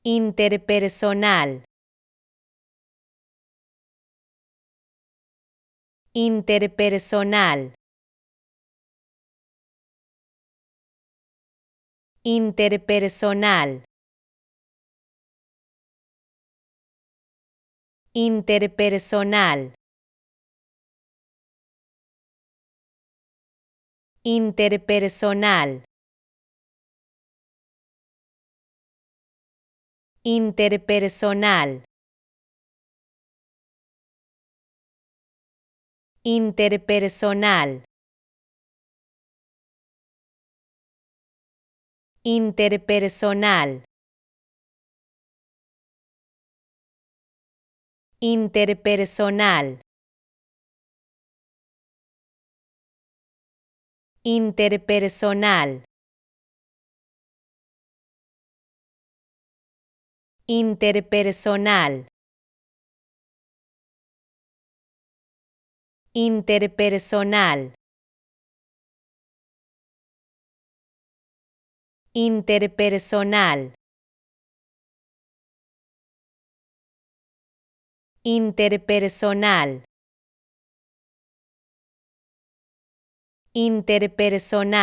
interpersonal, interpersonal, interpersonal, interpersonal, interpersonal, interpersonal, interpersonal, interpersonal, interpersonal, interpersonal, interpersonal, interpersonal, interpersonal, interpersonal, interpersonal.